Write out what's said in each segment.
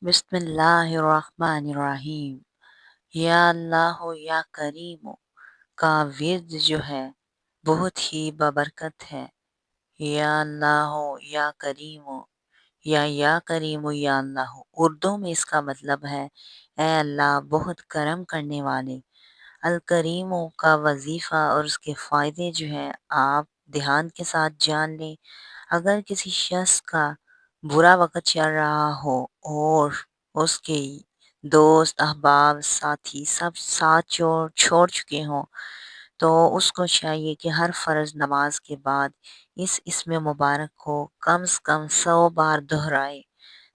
बिस्मिल्लाहिर्रहमानिर्रहीम। या अल्लाह या करीम का विर्द जो है बहुत ही बबरकत है। या अल्लाह या करीम, या करीम या अल्लाह। उर्दू में इसका मतलब है ए अल्लाह बहुत करम करने वाले। अल करीम का वजीफ़ा और उसके फ़ायदे जो है आप ध्यान के साथ जान लें। अगर किसी शख्स का बुरा वक़्त चल रहा हो और उसके दोस्त, अहबाब, साथी सब साथ छोड़ छोड़ चुके हों, तो उसको चाहिए कि हर फ़र्ज़ नमाज के बाद इस इस्म मुबारक को कम से कम 100 बार दोहराए।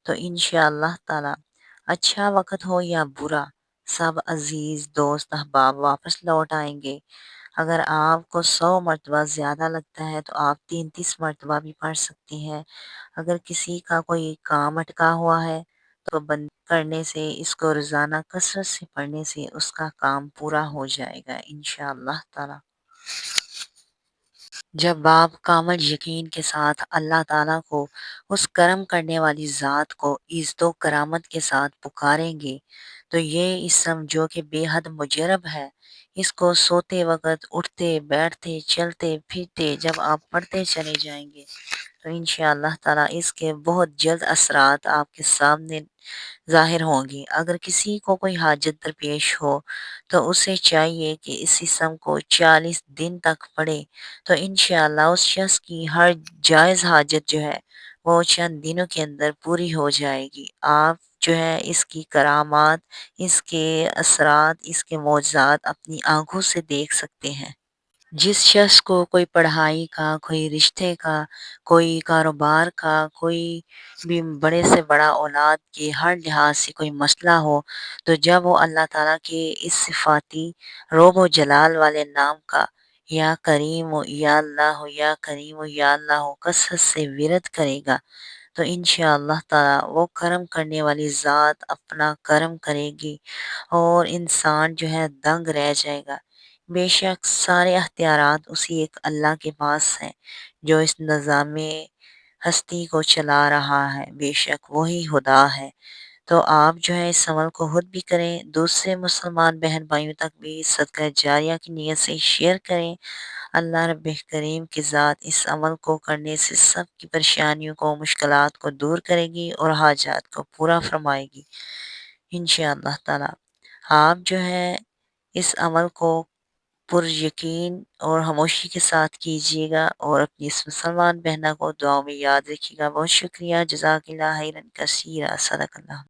तो इंशाअल्लाह ताला अच्छा वक़्त हो या बुरा, सब अज़ीज़, दोस्त, अहबाब वापस लौट आएँगे। अगर आपको 100 मर्तबा ज़्यादा लगता है तो आप 33 मर्तबा भी पढ़ सकती हैं। अगर किसी का कोई काम अटका हुआ है तो बंद करने से, इसको रोज़ाना कसरत से पढ़ने से उसका काम पूरा हो जाएगा इंशाअल्लाह ताला। जब आप कामिल यकीन के साथ अल्लाह ताला को, उस करम करने वाली ज़ात को इज़्ज़त करामत के साथ पुकारेंगे, तो ये इस्म जो कि बेहद मुजरब है, इसको सोते वक़्त, उठते, बैठते, चलते फिरते जब आप पढ़ते चले जाएँगे, तो इंशाअल्लाह ताला इसके बहुत जल्द असरात आपके सामने ज़ाहिर होंगी। अगर किसी को कोई हाजत दरपेश हो, तो उसे चाहिए कि इस इस्म को 40 दिन तक पढ़े, तो इंशाअल्लाह उस शख्स की हर जायज़ हाजत जो है, वो चंद दिनों के अंदर पूरी हो जाएगी। आप जो है इसकी करामात, इसके असरात, इसके मौजज़ात अपनी आँखों से देख सकते हैं। जिस शख्स को कोई पढ़ाई का, कोई रिश्ते का, कोई कारोबार का, कोई भी बड़े से बड़ा औलाद के हर लिहाज से कोई मसला हो, तो जब वो अल्लाह ताला के इस सिफ़ाती रोब व जलाल वाले नाम का या करीम या अल्लाह या करीम या अल्लाह कसरत से विरद करेगा, तो इंशाअल्लाह ताला वो करम करने वाली ज़ात अपना करम करेगी और इंसान जो है दंग रह जाएगा। बेशक सारे अख्तियारात उसी एक अल्लाह के पास हैं, जो इस निज़ामे हस्ती को चला रहा है, बेशक वही खुदा है। तो आप जो है इस अमल को खुद भी करें, दूसरे मुसलमान बहन-भाइयों तक भी सदका जारिया की नीयत से शेयर करें। अल्लाह रब्बिल करीम की ज़ात इस अमल को करने से सबकी परेशानियों को, मुश्किलात को दूर करेगी और हाजात को पूरा फरमाएगी इंशाअल्लाह ताला। आप जो है इस अमल को पुरयकीन और खामोशी के साथ कीजिएगा और अपनी इस मुसलमान बहना को दुआओं में याद रखिएगा। बहुत शुक्रिया। जज़ाकल्लाह खैरन कसीरा। सदक़ल्लाह।